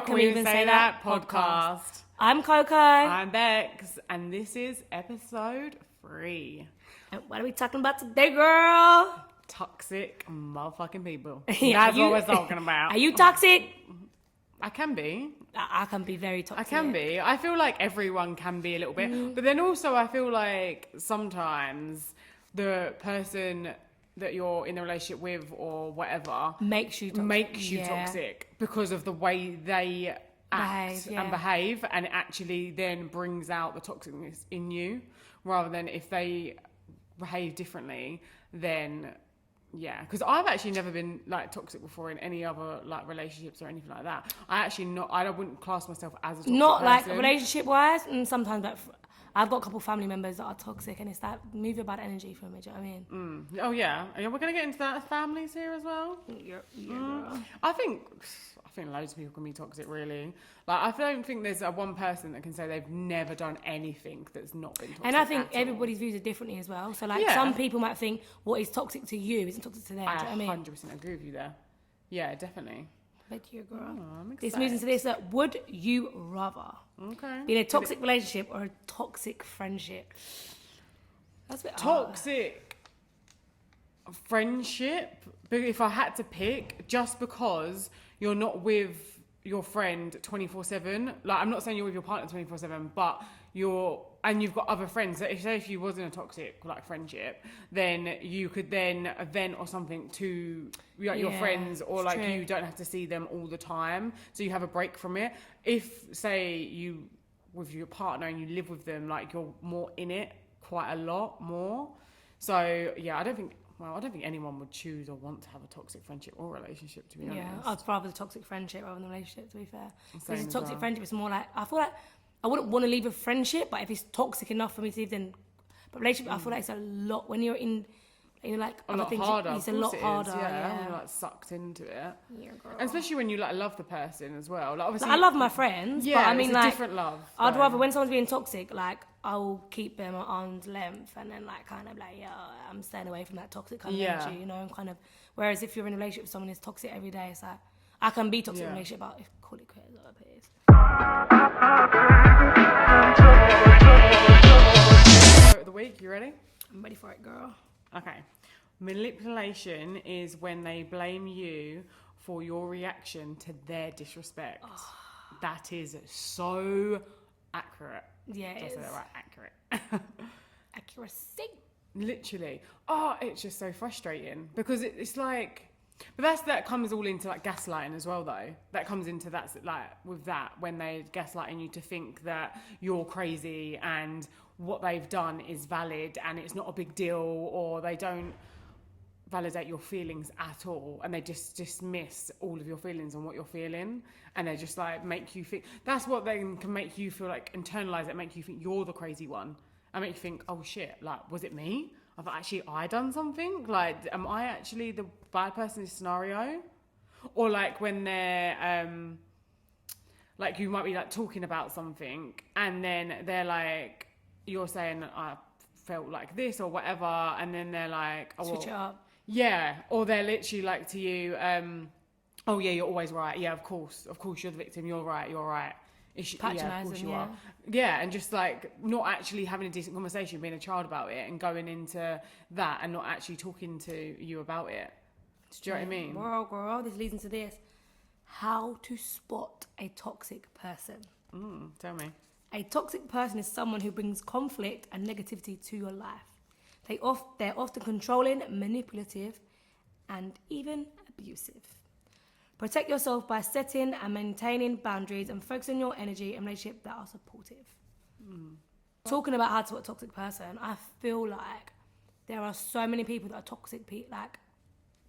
Can We Even Say That podcast. I'm Coco. I'm Bex, and this is episode 3. And what are we talking about today, girl? Toxic motherfucking people. Yeah, That's what we're talking about. Are you toxic? I can be. I can be very toxic. I can be. I feel like everyone can be a little bit. But then also I feel like sometimes the person that you're in a relationship with or whatever makes you toxic because of the way they act and behave, and it actually then brings out the toxicness in you, rather than if they behave differently, then because I've actually never been like toxic before in any other like relationships or anything like that. I wouldn't class myself as a toxic not person. like relationship wise, and sometimes like I've got a couple family members that are toxic, and it's that move your bad energy from it. Do you know what I mean? Oh yeah, we're gonna get into that. Families here as well. Yeah. I think loads of people can be toxic, really. Like, I don't think there's one person that can say they've never done anything that's not been toxic. And I think everybody's views are differently as well. So, like, some people might think what is toxic to you isn't toxic to them. I do you know what I mean? 100% agree with you there. Yeah, definitely. Bet you, girl. I'm excited. This moves into this. Would you rather be in a toxic relationship or a toxic friendship? That's a bit toxic friendship. But if I had to pick, just because you're not with your friend 24/7, like, I'm not saying you're with your partner 24/7, but you've got other friends. So if you was in a toxic like friendship, then you could then vent or something to your friends, or like you don't have to see them all the time, so you have a break from it. If say you with your partner and you live with them, like, you're more in it quite a lot more. So yeah, I don't think anyone would choose or want to have a toxic friendship or relationship, to be honest. Yeah, I'd rather the toxic friendship rather than the relationship, to be fair. Because a toxic well. friendship is more like, I feel like I wouldn't want to leave a friendship, but if it's toxic enough for me to leave, then... But relationship, I feel like it's a lot, when you're in like a other lot things, harder. it's a lot harder. Yeah. You're like sucked into it. Yeah, girl. And especially when you like love the person as well. Like, obviously, I love my friends, but I mean, it's like, a different love. I'd rather when someone's being toxic, like, I'll keep them at arm's length, and then like kind of like, I'm staying away from that toxic kind of energy, you know, and kind of. Whereas if you're in a relationship with someone who's toxic every day, it's like, I can be toxic in a relationship, but call it quits, what it is. Of the week, you ready? I'm ready for it, girl. Okay. Manipulation is when they blame you for your reaction to their disrespect. That is so accurate. Yeah, Did I it say is. that right? Accurate. Accuracy. Literally. It's just so frustrating because it's like, but that comes all into like gaslighting as well, though. That comes into that, like, with that, when they're gaslighting you to think that you're crazy and what they've done is valid and it's not a big deal, or they don't validate your feelings at all, and they just dismiss all of your feelings and what you're feeling, and they just like make you think. That's what they can make you feel, like, internalize it, make you think you're the crazy one, and make you think, oh shit, like, was it me? Have I done something? Like, am I actually the bad person in this scenario? Or like when they're like, you might be like talking about something, and then they're like, you're saying I felt like this or whatever, and then they're like, Switch it up. Yeah, or they're literally like to you, oh yeah, you're always right. Yeah, of course you're the victim. You're right. Patronising, of course you are. Yeah, and just like not actually having a decent conversation, being a child about it, and going into that and not actually talking to you about it. Do you know what I mean? Girl, this leads into this. How to spot a toxic person. Tell me. A toxic person is someone who brings conflict and negativity to your life. They're often controlling, manipulative, and even abusive. Protect yourself by setting and maintaining boundaries and focusing your energy in relationships that are supportive. Talking about how to spot a toxic person, I feel like there are so many people that are toxic,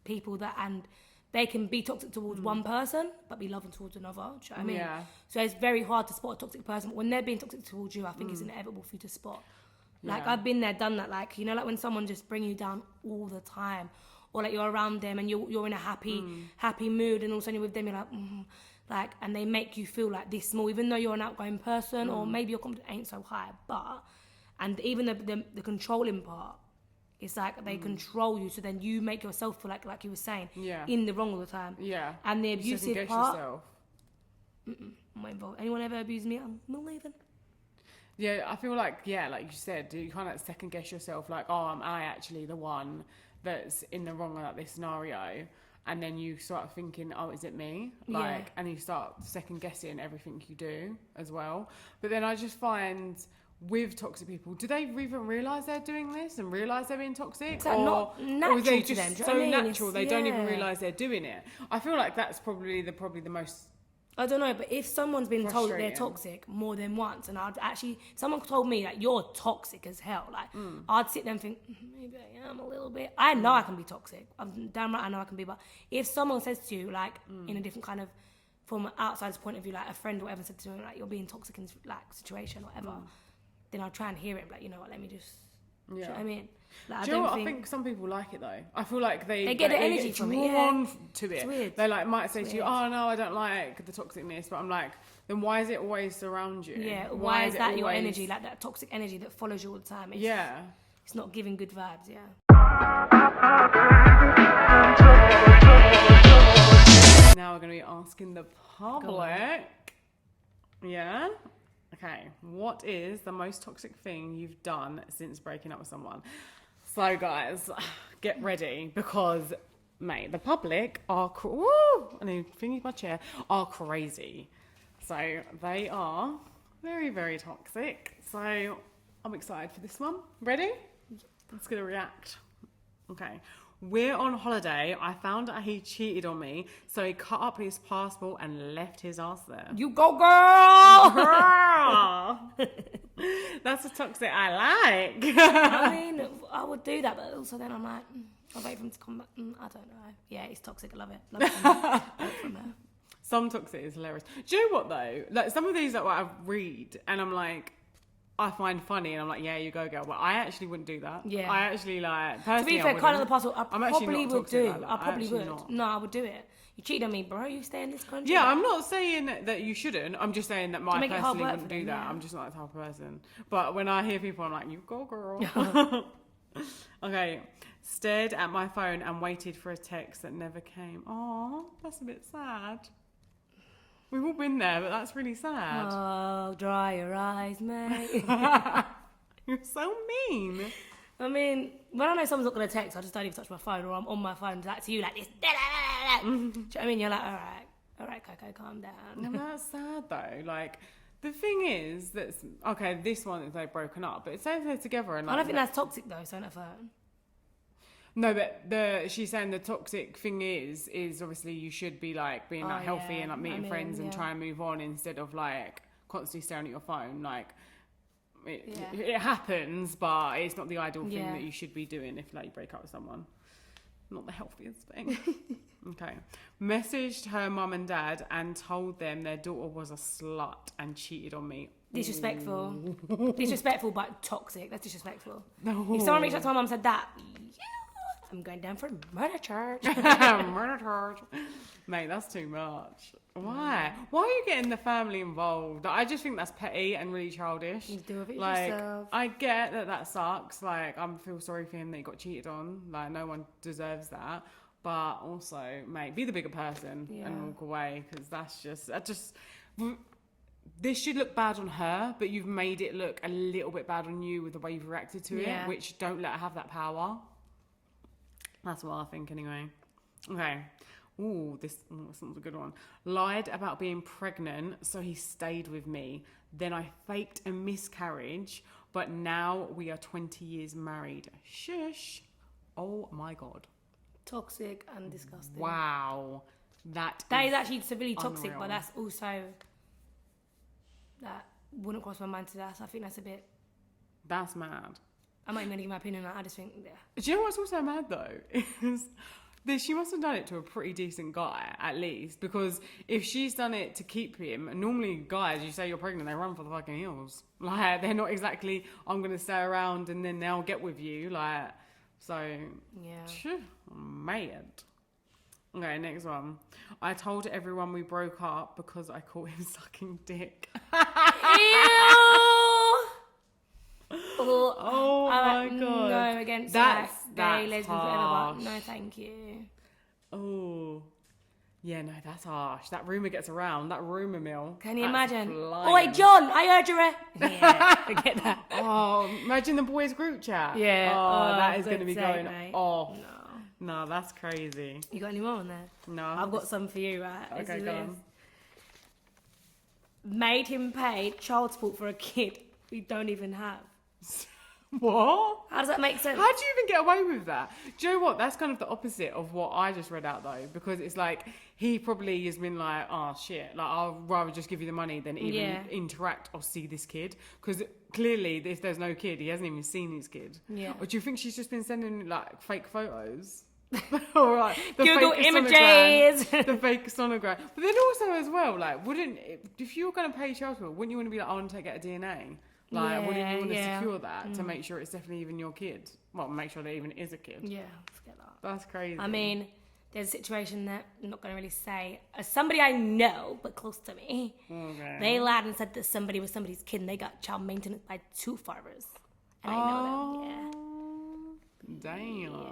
people that, and they can be toxic towards one person but be loving towards another. Do you know what I mean? Yeah. So it's very hard to spot a toxic person, but when they're being toxic towards you, I think it's inevitable for you to spot. Like, I've been there, done that. Like, you know, like when someone just bring you down all the time, or like you're around them and you're in a happy mood, and all of a sudden you're with them, you're like, and they make you feel like this small, even though you're an outgoing person, or maybe your confidence ain't so high. And even the controlling part, it's like they control you, so then you make yourself feel like you were saying, in the wrong all the time. Yeah. And the abusive part, yourself. I'm not involved. Anyone ever abused me, I'm not leaving. Yeah, I feel like, like you said, you kind of second guess yourself, like, oh, am I actually the one that's in the wrong about this scenario? And then you start thinking, oh, is it me? Like, and you start second guessing everything you do as well. But then I just find with toxic people, do they even realise they're doing this and realise they're being toxic? Is that not natural or are they to just them? Do you so know what I mean? natural they don't even realise they're doing it? I feel like that's probably the most... I don't know, but if someone's been told that they're frustrating. toxic more than once, and someone told me that you're toxic as hell, like, I'd sit there and think, maybe I am a little bit. I know I can be toxic. I'm damn right I know I can be, but if someone says to you, like, in a different kind of, from an outsider's point of view, like a friend or whatever said to me, like, you're being toxic in this, like, situation or whatever, then I'll try and hear it, like, you know what, let me just, do you know what I mean? Like, Do you know what? I think some people like it though. I feel like they get the energy from it, drawn to it. It's weird. They like might say to you, "Oh no, I don't like the toxicness," but I'm like, then why is it always around you? Yeah, why is that your energy, like that toxic energy that follows you all the time? It's not giving good vibes. Yeah. Now we're gonna be asking the public. Yeah. Okay. What is the most toxic thing you've done since breaking up with someone? So, guys, get ready because, mate, the public are I need to finish my chair. Are crazy. So they are very, very toxic. So I'm excited for this one. Ready? Let's get a react. Okay. We're on holiday. I found out he cheated on me, so he cut up his passport and left his ass there. You go, girl! Girl! That's a toxic I like. I mean, I would do that, but also then I'm like, I'll wait for him to come back. I don't know. Yeah, it's toxic. I love it. Love it from her. Some toxic is hilarious. Do you know what though? Like some of these that I read and I'm like, I find funny and I'm like, yeah, you go, girl. But I actually wouldn't do that. Yeah. I actually like, To personally, be fair, kind of the passport, I I'm actually probably not would toxic do. like that. I probably actually would. not. No, I would do it. You cheated on me, bro. You stay in this country. Yeah, I'm not saying that you shouldn't. I'm just saying that I make it hard personally work wouldn't for do them, that. yeah. I'm just not that type of person. But when I hear people, I'm like, you go, girl. Okay. Stared at my phone and waited for a text that never came. Oh, that's a bit sad. We've all been there, but that's really sad. Oh, dry your eyes, mate. You're so mean. I mean, when I know someone's not going to text, I just don't even touch my phone, or I'm on my phone like to you like this. Do you know what I mean? You're like, all right, Coco, calm down. No, that's sad though. Like, the thing is, that's okay. This one is they've broken up, but it's saying they're together, and like, I don't think that's toxic though. So not phone. no, but she's saying the toxic thing is obviously you should be like being like healthy and like meeting friends and try and move on instead of like constantly staring at your phone. Like, it happens, but it's not the ideal thing that you should be doing if like you break up with someone. Not the healthiest thing. Okay. Messaged her mum and dad and told them their daughter was a slut and cheated on me. Disrespectful. Disrespectful, but toxic. That's disrespectful. No. If someone reached out to my mum and said that, I'm going down for murder charge. Murder charge. Mate, that's too much. Why? Why are you getting the family involved? I just think that's petty and really childish. You do it like, yourself. I get that sucks. Like, I feel sorry for him that he got cheated on. Like, no one deserves that. But also, mate, be the bigger person and walk away because this should look bad on her, but you've made it look a little bit bad on you with the way you've reacted to it, which don't let her have that power. That's what I think anyway. Okay. Ooh, this one's a good one. Lied about being pregnant, so he stayed with me. Then I faked a miscarriage, but now we are 20 years married. Shush. Oh my God. Toxic and disgusting. Wow. That is actually severely toxic, unreal. but that's also, that wouldn't cross my mind to that. So I think that's a bit, That's mad. I'm not even going to give my opinion on that. I just think, Do you know what's also mad though? Is that she must have done it to a pretty decent guy, at least. Because if she's done it to keep him, normally guys, you say you're pregnant, they run for the fucking hills. Like, they're not exactly, I'm going to stay around and then they'll get with you. Like, so, mad. Okay, next one. I told everyone we broke up because I caught him sucking dick. Oh my God. No, against that's gay, lesbians, whatever. harsh. But no, thank you. Oh, Yeah, no, that's harsh. That rumour gets around. That rumour mill. Can you that's imagine? flying. Oh, wait, John, I heard you. Yeah, forget that. Oh, imagine the boys' group chat. Yeah. Oh, that is for going to be God's sake, going mate. off. No. No, that's crazy. You got any more on there? No. I've got some for you, right? Okay, This is go this. on. Made him pay child support for a kid we don't even have. What? How does that make sense? How do you even get away with that? Do you know what? That's kind of the opposite of what I just read out though, because it's like he probably has been like, oh shit, like I'll rather just give you the money than even interact or see this kid, because clearly if there's no kid, he hasn't even seen his kid. Yeah. Or do you think she's just been sending like fake photos? All right, the Google fake images. sonogram, the fake sonogram. But then also as well, like, if you were going to pay child support, wouldn't you want to be like, I want to get a DNA? Like, wouldn't you want to secure that to make sure it's definitely even your kid? Well, make sure there even is a kid. Yeah, forget that. That's crazy. I mean, there's a situation that I'm not going to really say. As somebody I know, but close to me, they lied and said that somebody was somebody's kid and they got child maintenance by two fathers. And I know them, yeah. Damn. Yeah.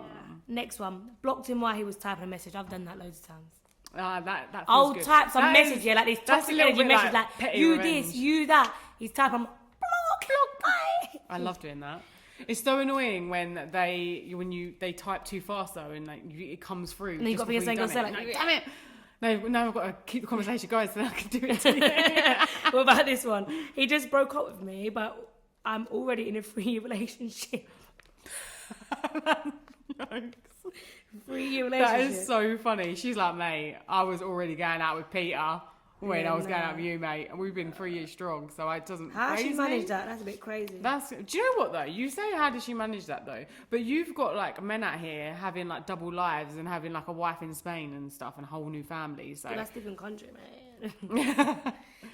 Next one. Blocked him while he was typing a message. I've done that loads of times. That feels I'll good. type some That message, is- yeah, like this that's a toxic little energy bit message, like like, petty you revenge. this, you that. He's typing, block, bye. I love doing that. It's so annoying when they type too fast though, and like it comes through. And then you've got to be saying, like, damn it. No, I've got to keep the conversation going so that I can do it to you. What about this one? He just broke up with me, but I'm already in a 3-year relationship. 3-year relationship. That is so funny. She's like, mate, I was already going out with Peter when I was going out with you, mate, and we've been 3 years strong, so it doesn't. How faze she me. managed that? That's a bit crazy. Do you know what though? You say how did she manage that though? But you've got like men out here having like double lives and having like a wife in Spain and stuff and a whole new family. So Well, that's different country, man.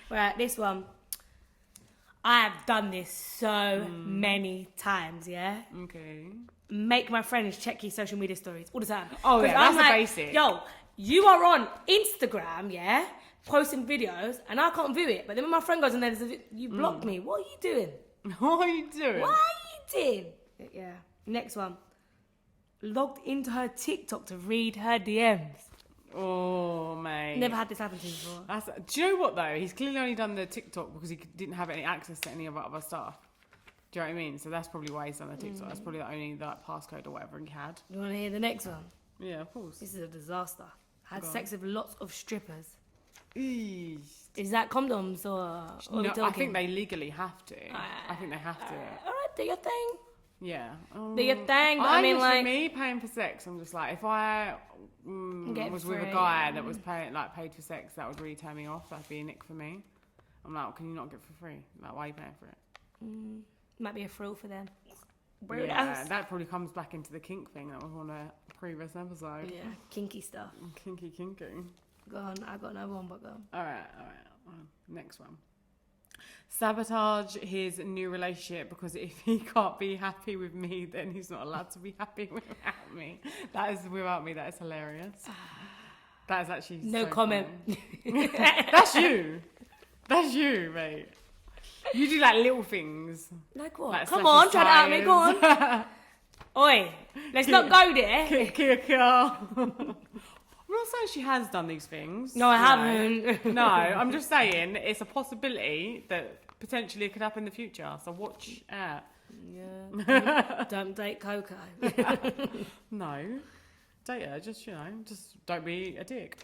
Right, this one. I have done this so many times, yeah? okay. Make my friends check your social media stories all the time. Oh, 'Cause yeah, I'm that's the basic. Yo, you are on Instagram, yeah? Posting videos, and I can't view it. But then when my friend goes in there, you blocked me. What are you doing? What are you doing? What are you doing? Yeah. Next one. Logged into her TikTok to read her DMs. Oh, mate. Never had this happen to me before. Do you know what though? He's clearly only done the TikTok because he didn't have any access to any of our other stuff. Do you know what I mean? So that's probably why he's done the TikTok. That's probably the only like passcode or whatever he had. You want to hear the next one? Yeah, of course. This is a disaster. Had Go on. sex with lots of strippers. Eesh. Is that condoms or what are we No, I talking? think they legally have to. I think they have to. All right, do your thing. Yeah. Do your thing, but I mean, literally, like, me paying for sex, I'm just like, if I Get was with a free, guy that was paid for sex, that would really turn me off. That'd be a nick for me. I'm like, can you not get it for free? Like, why are you paying for it? might be a thrill for them. Yeah, that probably comes back into the kink thing that was on a previous episode. Yeah, kinky stuff. Kinky. Go on, I got another one, but go on. All right. Next one. Sabotage his new relationship because if he can't be happy with me, then he's not allowed to be happy without me. That is without me. That is hilarious. That is actually No so comment. funny. That's you. That's you, mate. You do like little things. Like what? Like Come on, slash try to out me. Go on. tires. Oi, let's not go there. Kick her. I'm not saying she has done these things. No, I haven't. No, I'm just saying it's a possibility that potentially it could happen in the future. So watch out. Yeah. Don't date Coco. No. Date her, just don't be a dick.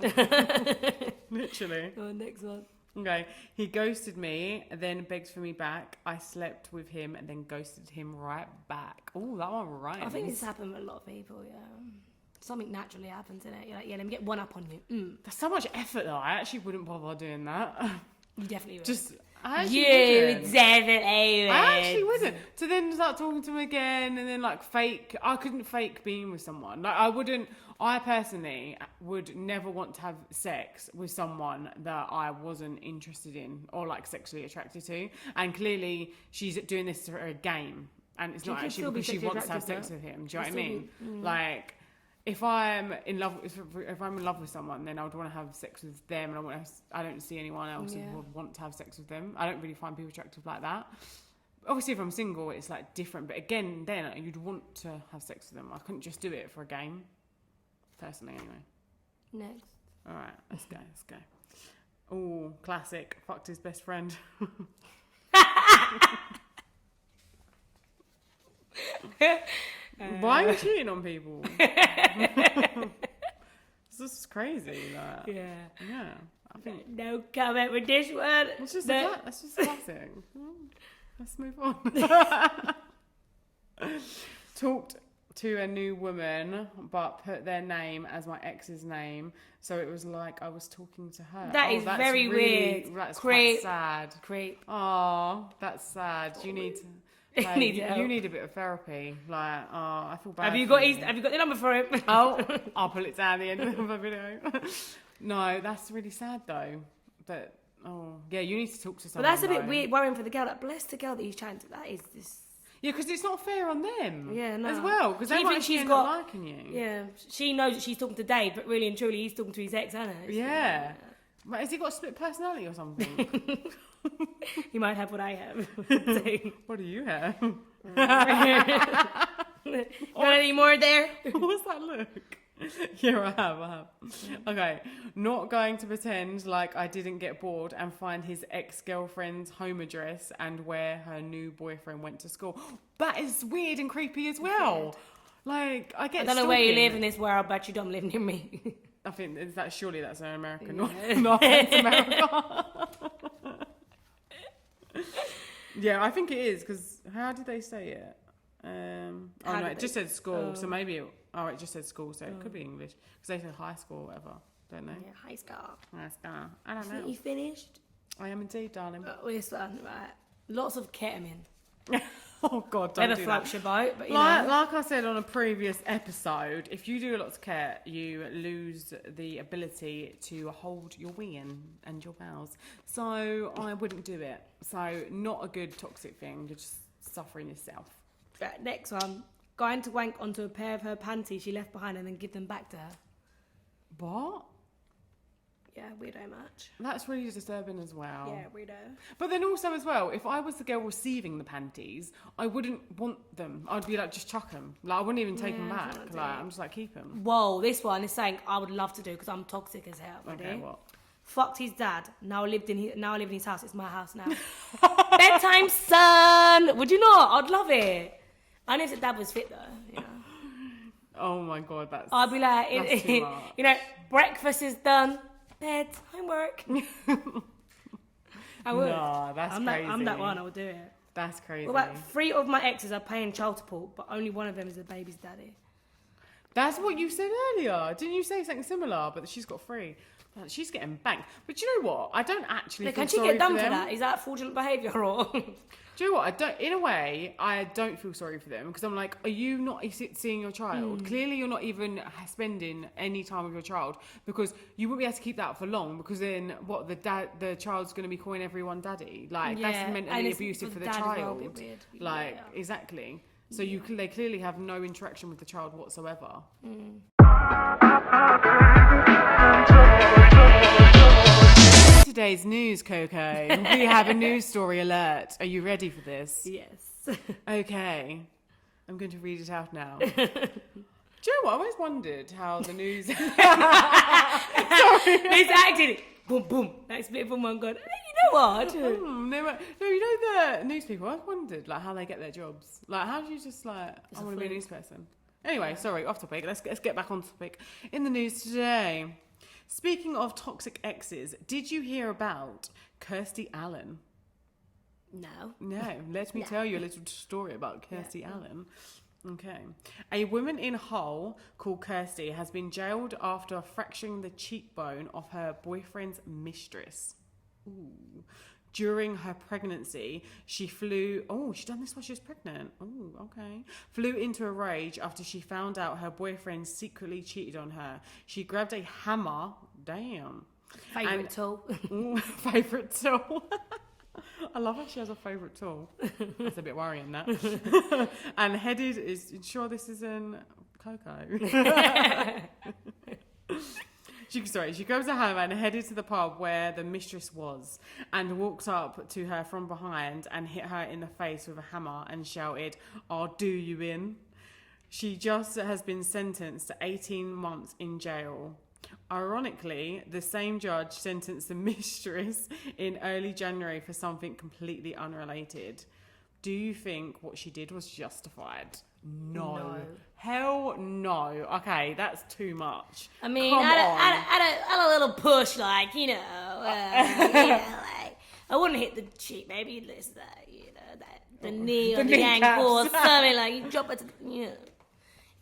Literally. Go on, next one. Okay. He ghosted me, then begged for me back. I slept with him and then ghosted him right back. Oh, that one right. I think this happened with a lot of people, yeah. Something naturally happens in it. You're like, yeah, let me get one up on you. That's so much effort though. I actually wouldn't bother doing that. You definitely would. I actually You wouldn't. definitely would. I actually wouldn't. To then start talking to him again and then like fake. I couldn't fake being with someone. Like I wouldn't. I personally would never want to have sex with someone that I wasn't interested in or like sexually attracted to. And clearly she's doing this for a game, and it's You not can actually still be because she sexually wants to have attracted sex to with him. Do you know Can what I still mean? Like. If I'm in love with someone, then I would want to have sex with them, and I don't see anyone else who would want to have sex with them. I don't really find people attractive like that. Obviously, if I'm single, it's like different. But again, then you'd want to have sex with them. I couldn't just do it for a game, personally, anyway. Next. All right, let's go. Oh, classic. Fucked his best friend. Why are you cheating on people? This is crazy. Like, yeah. I think No comment with this one. it's just classic. Let's move on. Talked to a new woman, but put their name as my ex's name, so it was like I was talking to her. That is very weird. That's Creep. quite sad. Creep. Oh, that's sad. You need to. Like, you need a bit of therapy. Like, I feel bad. Have you got the number for him? Oh, I'll pull it down at the end of the video. No, that's really sad though. But you need to talk to someone. But that's a bit weird, worrying for the girl. Like, bless the girl that he's trying to. That is this. Yeah, because it's not fair on them. Yeah, no. As well, because they might end up liking you. Yeah, she knows that she's talking to Dave, but really and truly, he's talking to his ex, isn't it? Yeah. But has he got a split personality or something? He might have what I have. What do you have? Want any more there? What's that look? Yeah, I have. Okay, not going to pretend like I didn't get bored and find his ex-girlfriend's home address and where her new boyfriend went to school. That is weird and creepy as well. Like, I don't know where you live in this world, but you don't live near me. I think surely that's an American, not America. Yeah, I think it is, because how did they say it? It just said school, so maybe it just said school, so it could be English, because they said high school or whatever, don't they? Yeah, high school. I don't know. You finished? I am indeed, darling. This one, right. Lots of ketamine. Oh God, don't Never do floats that. your boat, but Like I said on a previous episode, if you do a lot of care, you lose the ability to hold your wee and your bowels. So I wouldn't do it. So not a good toxic thing. You're just suffering yourself. Right, next one. Going to wank onto a pair of her panties she left behind and then give them back to her. What? Yeah, weirdo much. That's really disturbing as well. Yeah, weirdo. But then also as well, if I was the girl receiving the panties, I wouldn't want them. I'd be like, just chuck them. Like, I wouldn't even take them back. Like, I'm just like, keep them. Whoa, this one is saying I would love to do because I'm toxic as hell. Ready? Okay, what? Fucked his dad. Now I live in his house. It's my house now. Bedtime, son. Would you not? I'd love it. I know if the dad was fit though. You know. Oh my God, that's. I'd be like, that's too much. you know, breakfast is done. Bed, homework. I would. No, that's crazy. I'm that one. I would do it. That's crazy. Well, about 3 of my exes are paying child support, but only one of them is the baby's daddy. That's what you said earlier. Didn't you say something similar? But she's got 3. She's getting banked. But you know what? I don't actually feel can she sorry get done for for them. that? Is that fraudulent behaviour or? Do you know what? In a way, I don't feel sorry for them because I'm like, are you not seeing your child? Clearly, you're not even spending any time with your child because you won't be able to keep that for long because then what the child's going to be calling everyone daddy. Like that's mentally abusive for the child. Like exactly. So they clearly have no interaction with the child whatsoever. Today's news, Coco. We have a news story alert. Are you ready for this? Yes. Okay. I'm going to read it out now. Do you know what? I always wondered how the news... Sorry. It's acted. Boom, boom. Next bit from one god. Hey, you know what? No, you know the news people? I wondered like how they get their jobs. Like, how do you just like, I want to be a news person? Anyway, sorry, off topic. Let's get back on topic. In the news today... Speaking of toxic exes, did you hear about Kirstie Allen? No. No, let me tell you a little story about Kirstie Allen. Okay. A woman in Hull called Kirstie has been jailed after fracturing the cheekbone of her boyfriend's mistress. Ooh. During her pregnancy, she flew... Oh, she done this while she was pregnant. Oh, okay. Flew into a rage after she found out her boyfriend secretly cheated on her. She grabbed a hammer. Damn. Favourite tool. Favourite tool. I love how she has a favourite tool. That's a bit worrying, that. And headed... Sure this isn't Coco? She grabs a hammer and headed to the pub where the mistress was and walked up to her from behind and hit her in the face with a hammer and shouted, "I'll do you in." She just has been sentenced to 18 months in jail. Ironically, the same judge sentenced the mistress in early January for something completely unrelated. Do you think what she did was justified? No. Hell no. Okay, that's too much. I mean, Come on. add a little push, like, you know, like, I wouldn't hit the cheek, maybe it's that, you know, that the knee or the ankle or something, like, you drop it to, you know.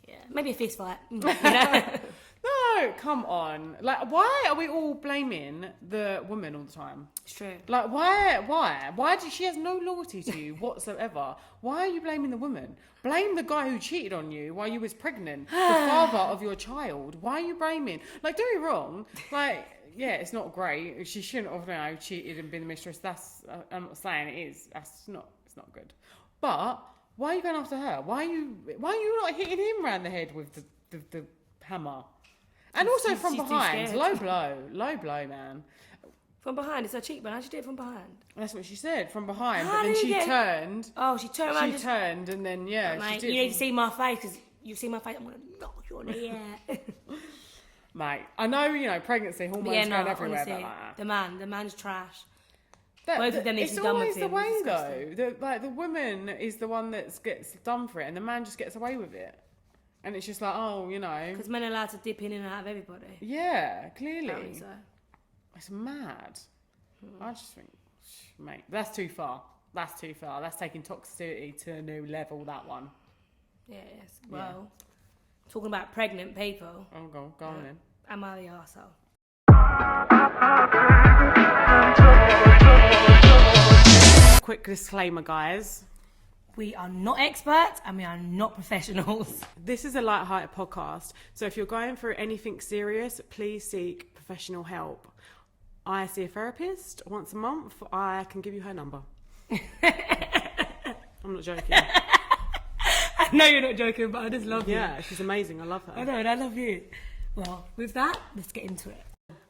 Yeah, maybe a fist fight. You know? No, come on. Like, why are we all blaming the woman all the time? It's true. Like, why did she has no loyalty to you whatsoever? Why are you blaming the woman? Blame the guy who cheated on you while you was pregnant, the father of your child. Why are you blaming? Like, don't get me wrong. Like, yeah, it's not great. She shouldn't have, you know, cheated and been the mistress. That's, I'm not saying it is. It's not good. But why are you going after her? Why are you not hitting him around the head with the hammer? And also from behind, low blow, man. From behind, it's her cheekbone. How'd she do it from behind? That's what she said, from behind. But then she turned. Oh, she turned around. She turned, and then, yeah. Mate, you need to see my face, because you see my face, I'm going to knock you on the head. Mate, I know, you know, pregnancy, hormones going everywhere. Honestly, but like, the man's trash. Both of them need to be done with him. It's always the way, though. The woman is the one that gets done for it, and the man just gets away with it. And it's just like, oh, you know. Because men are allowed to dip in and out of everybody. Yeah, clearly. So. It's mad. I just think, mate, that's too far. That's taking toxicity to a new level, that one. Yes. Well, talking about pregnant people. Oh, go on then. Am I the arsehole? Quick disclaimer, guys. We are not experts and we are not professionals. This is a light-hearted podcast, so if you're going through anything serious, please seek professional help. I see a therapist once a month. I can give you her number. I'm not joking. I know you're not joking, but I just love you. Yeah, she's amazing. I love her. I know, and I love you. Well, with that, let's get into it.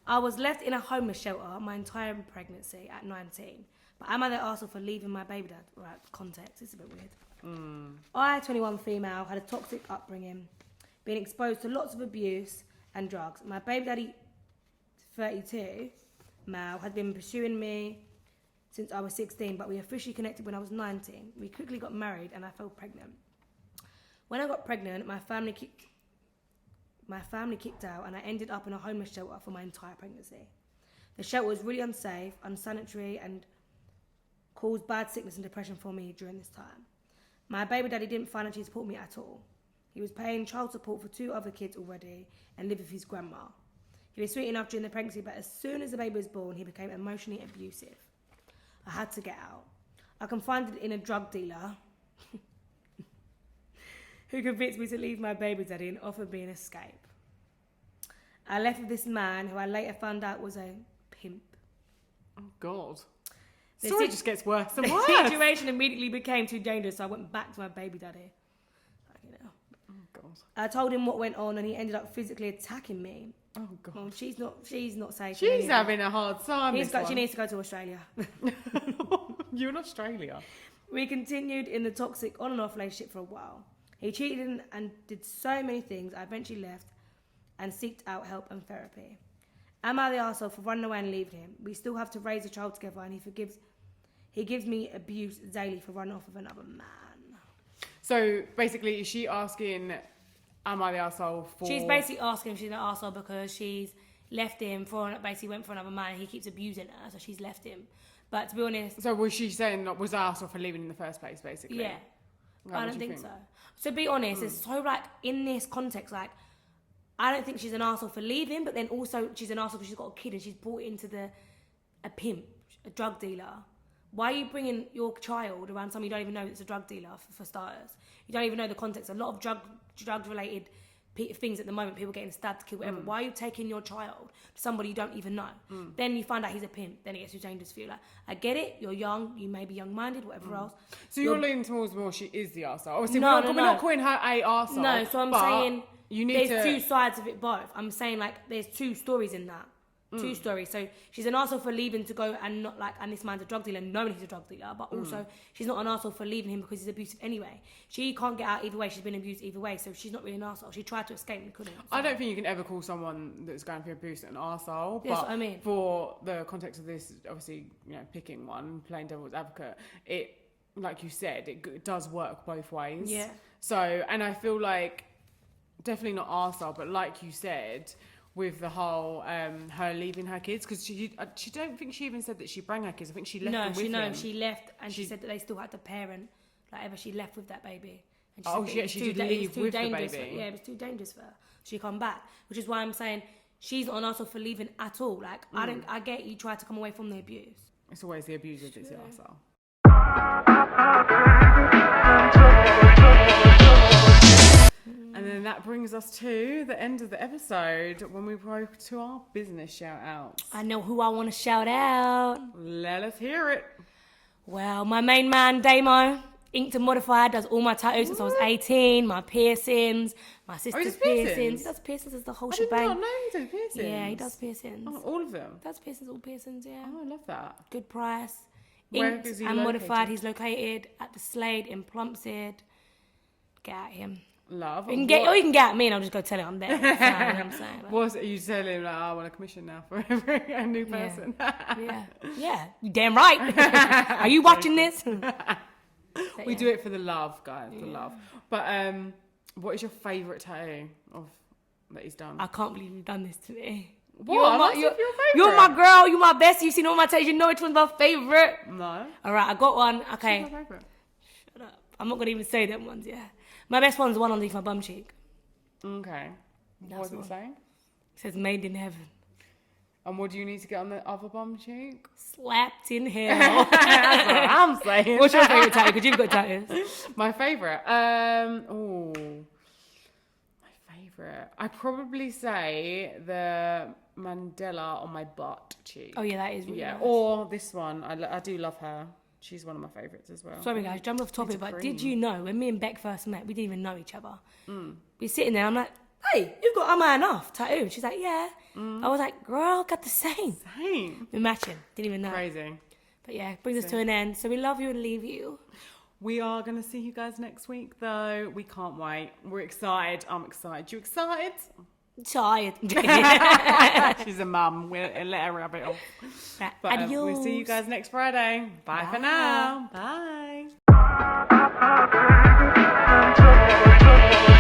I was left in a homeless shelter my entire pregnancy at 19. But am I the arsehole for leaving my baby dad? Right, context, it's a bit weird. I, 21 female, had a toxic upbringing, being exposed to lots of abuse and drugs. My baby daddy, 32, male, had been pursuing me since I was 16, but we officially connected when I was 19. We quickly got married and I fell pregnant. When I got pregnant, my family kicked out and I ended up in a homeless shelter for my entire pregnancy. The shelter was really unsafe, unsanitary, and caused bad sickness and depression for me during this time. My baby daddy didn't financially support me at all. He was paying child support for 2 other kids already and lived with his grandma. He was sweet enough during the pregnancy, but as soon as the baby was born, he became emotionally abusive. I had to get out. I confided in a drug dealer who convinced me to leave my baby daddy and offered me an escape. I left with this man who I later found out was a pimp. Oh, God. The story just gets worse and worse. The situation immediately became too dangerous, so I went back to my baby daddy. You know. Oh, God. I told him what went on, and he ended up physically attacking me. Oh, God. Well, she's not safe. She's having a hard time. She needs to go to Australia. You're in Australia. We continued in the toxic on and off relationship for a while. He cheated and did so many things. I eventually left and sought out help and therapy. Am I the arsehole for running away and leaving him? We still have to raise a child together, and he gives me abuse daily for running off with another man. So basically, is she asking, am I the arsehole for... She's basically asking if she's an arsehole because she's left him basically went for another man and he keeps abusing her, so she's left him. But to be honest... So was she saying that was I arsehole for leaving in the first place, basically? Yeah. I don't think so. So be honest, it's so like, in this context, like, I don't think she's an arsehole for leaving, but then also she's an arsehole because she's got a kid and she's brought into a pimp, a drug dealer. Why are you bringing your child around someone you don't even know that's a drug dealer, for starters? You don't even know the context. A lot of drug-related things at the moment, people getting stabbed, killed, whatever. Why are you taking your child to somebody you don't even know? Then you find out he's a pimp. Then it gets too dangerous for you. Like, I get it. You're young. You may be young-minded, whatever else. So you're leaning towards more she is the arsehole. Obviously, we're not calling her a arsehole. No, so I'm saying there's 2 sides of it both. I'm saying, like, there's 2 stories in that. Two stories. So she's an arsehole for leaving to go and not like, and this man's a drug dealer, knowing he's a drug dealer, but also she's not an arsehole for leaving him because he's abusive anyway. She can't get out either way. She's been abused either way, so she's not really an arsehole. She tried to escape and couldn't. So. I don't think you can ever call someone that's going through abuse an arsehole. That's but what I mean. For the context of this, obviously, picking one, playing devil's advocate, it, like you said, it does work both ways. Yeah. So, and I feel like, definitely not arsehole, but like you said, with the whole her leaving her kids, because she don't think she even said that she brought her kids. I think she left them with him. She left, and she said that they still had to parent, like ever she left with that baby. And she did leave with the baby. It was too dangerous for her. She come back, which is why I'm saying she's not an arsehole for leaving at all. Like I get you tried to come away from the abuse. It's always the abuser that's the arsehole. And then that brings us to the end of the episode when we go to our business shout outs. I know who I want to shout out. Let us hear it. Well, my main man, Damo, Inked and Modified, does all my tattoos since I was 18, my piercings, my sister's piercings. He does piercings as the whole shebang. I did not know he did piercings. Yeah, he does piercings. Oh, all of them? Does piercings, all piercings, yeah. Oh, I love that. Good price. Where Inked is he and located? Modified, he's located at the Slade in Plumstead. Get at him. Love. Or you can get at me and I'll just go tell him I'm there. You know what I'm saying? Like, What's you telling him, like, I want a commission now for a new person? Yeah. You damn right. Are you watching this? We do it for the love, guys, the love. But what is your favourite tattoo that he's done? I can't believe you've done this to me. What? You're my girl. You're my best. You've seen all my tattoos. You know which one's my favourite. No. All right, I got one. Okay. What's my favourite? Shut up. I'm not going to even say them ones, yeah. My best one's the one underneath my bum cheek. Okay. What does it say? It says made in heaven. And what do you need to get on the other bum cheek? Slapped in hell. That's what I'm saying. What's your favourite tattoo? Because you've got tattoos. My favourite? My favourite. I'd probably say the Mandela on my butt cheek. Oh, yeah, that is really nice. Or this one. I do love her. She's one of my favourites as well. Sorry, guys, jumped off topic, but did you know when me and Beck first met, we didn't even know each other. We're sitting there, I'm like, hey, you've got a man off tattoo. She's like, yeah. I was like, girl, got the same. We're matching. Didn't even know. Crazy. But yeah, brings us to an end. So we love you and leave you. We are going to see you guys next week, though. We can't wait. We're excited. I'm excited. You excited? Tired. She's a mum. We'll let her rub it off. Right, But adios. we'll see you guys next Friday. Bye for now. Bye.